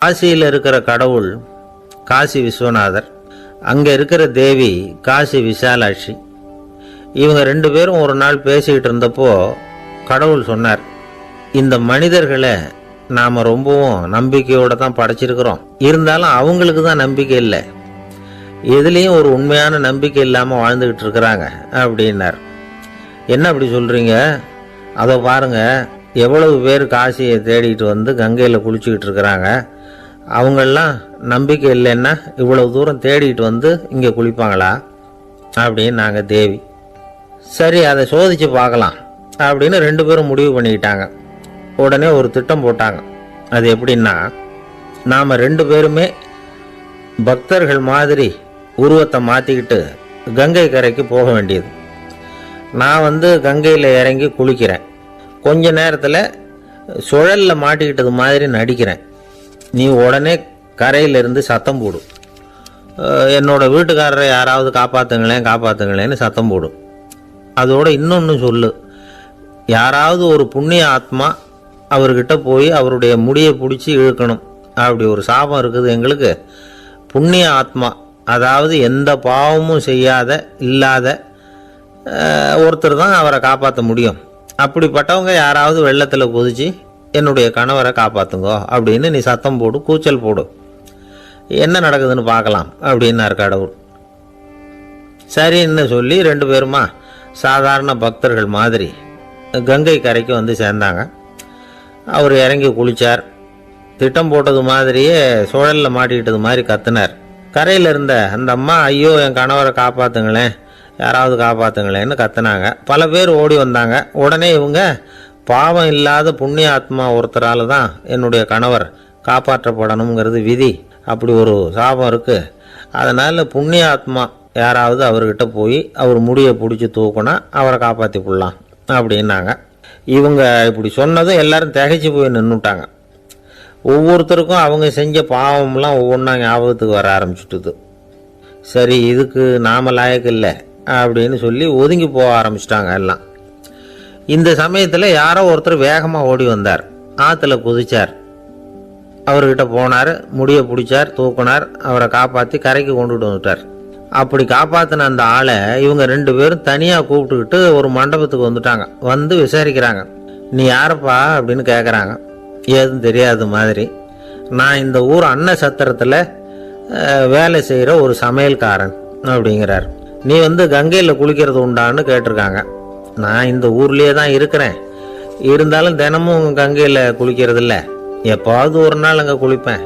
காசியில் இருக்கிற கடவுள் காசி விஸ்வநாதர், அங்கே இருக்கிற தேவி காசி விசாலாட்சி. இவங்க ரெண்டு பேரும் ஒரு நாள் பேசிக்கிட்டு இருந்தப்போ கடவுள் சொன்னார், இந்த மனிதர்களை நாம் ரொம்பவும் நம்பிக்கையோடு தான் படைச்சிருக்கிறோம், இருந்தாலும் அவங்களுக்கு தான் நம்பிக்கை இல்லை, எதுலேயும் ஒரு உண்மையான நம்பிக்கை இல்லாமல் வாழ்ந்துக்கிட்டு இருக்கிறாங்க அப்படின்னார். என்ன அப்படி சொல்கிறீங்க? அதை பாருங்கள், எவ்வளவு பேர் காசியை தேடிட்டு வந்து கங்கையில் குளிச்சுக்கிட்டு இருக்கிறாங்க, அவங்களெலாம் நம்பிக்கை இல்லைன்னா இவ்வளவு தூரம் தேடிட்டு வந்து இங்கே குளிப்பாங்களா அப்படின்னு நாங்கள் தேவி. சரி, அதை சோதித்து பார்க்கலாம் அப்படின்னு ரெண்டு பேரும் முடிவு பண்ணிக்கிட்டாங்க. உடனே ஒரு திட்டம் போட்டாங்க. அது எப்படின்னா, நாம் ரெண்டு பேருமே பக்தர்கள் மாதிரி உருவத்தை மாற்றிக்கிட்டு கங்கை கரைக்கு போக வேண்டியது. நான் கங்கையில் இறங்கி குளிக்கிறேன், கொஞ்ச நேரத்தில் சுழலில் மாட்டிக்கிட்டது மாதிரி நடிக்கிறேன். நீ உடனே கரையிலிருந்து சத்தம் போடும், என்னோட வீட்டுக்காரரை யாராவது காப்பாற்றுங்களேன்னு சத்தம் போடும். அதோட இன்னொன்று சொல்லு, யாராவது ஒரு புண்ணிய ஆத்மா அவர்கிட்ட போய் அவருடைய முடியை பிடிச்சி இழுக்கணும். அப்படி ஒரு சாபம் இருக்குது எங்களுக்கு. புண்ணிய ஆத்மா, அதாவது எந்த பாவமும் செய்யாத இல்லாத ஒருத்தர் தான் அவரை காப்பாற்ற முடியும். அப்படிப்பட்டவங்க யாராவது வெள்ளத்தில் குதிச்சு என்னுடைய கணவரை காப்பாற்றுங்கோ அப்படின்னு நீ சத்தம் போடு, கூச்சல் போடு, என்ன நடக்குதுன்னு பார்க்கலாம் அப்படின்னார் கடவுள். சரின்னு சொல்லி ரெண்டு பேருமா சாதாரண பக்தர்கள் மாதிரி கங்கை கரைக்கு வந்து சேர்ந்தாங்க. அவர் இறங்கி குளித்தார். திட்டம் போட்டது மாதிரியே சுழலில் மாட்டிக்கிட்டது மாதிரி கத்துனார். கரையில் இருந்த அந்த அம்மா, ஐயோ என் கணவரை காப்பாற்றுங்களேன், யாராவது காப்பாற்றுங்களேன்னு கத்துனாங்க. பல பேர் ஓடி வந்தாங்க. உடனே இவங்க, பாவம் இல்லாத புண்ணிய ஆத்மா ஒருத்தரால் தான் என்னுடைய கணவர் காப்பாற்றப்படணுங்கிறது விதி, அப்படி ஒரு சாபம் இருக்குது, அதனால் புண்ணிய ஆத்மா யாராவது அவர்கிட்ட போய் அவர் முடியை பிடிச்சி தூக்குனா அவரை காப்பாற்றி போடலாம் அப்படின்னாங்க. இவங்க இப்படி சொன்னதும் எல்லாரும் திகைச்சு போய் நின்றுட்டாங்க. ஒவ்வொருத்தருக்கும் அவங்க செஞ்ச பாவம்லாம் ஒவ்வொன்றா ஞாபகத்துக்கு வர ஆரம்பிச்சுட்டுது. சரி, இதுக்கு நாம லாயக்கு இல்லை அப்படின்னு சொல்லி ஒதுங்கி போக ஆரம்பிச்சிட்டாங்க எல்லாம். இந்த சமயத்தில் யாரோ ஒருத்தர் வேகமாக ஓடி வந்தார், ஆற்றுல குதிச்சார். அவர்கிட்ட போனார், முடியை பிடிச்சார், தூக்குனார், அவரை காப்பாற்றி கரைக்கு கொண்டுட்டு வந்துட்டார். அப்படி காப்பாற்றின அந்த ஆளை இவங்க ரெண்டு பேரும் தனியாக கூப்பிட்டுக்கிட்டு ஒரு மண்டபத்துக்கு வந்துட்டாங்க. வந்து விசாரிக்கிறாங்க. நீ யாரப்பா அப்படின்னு கேட்குறாங்க. ஏதும் தெரியாத மாதிரி. நான் இந்த ஊர் அன்ன சத்திரத்தில் வேலை செய்கிற ஒரு சமையல்காரன் அப்படிங்கிறார். நீ கங்கையில் குளிக்கிறது உண்டான்னு கேட்டிருக்காங்க. நான் இந்த ஊர்லேயே தான் இருக்கிறேன், இருந்தாலும் தினமும் கங்கையில் குளிக்கிறது இல்லை, எப்பாவது ஒரு நாள் அங்கே குளிப்பேன்.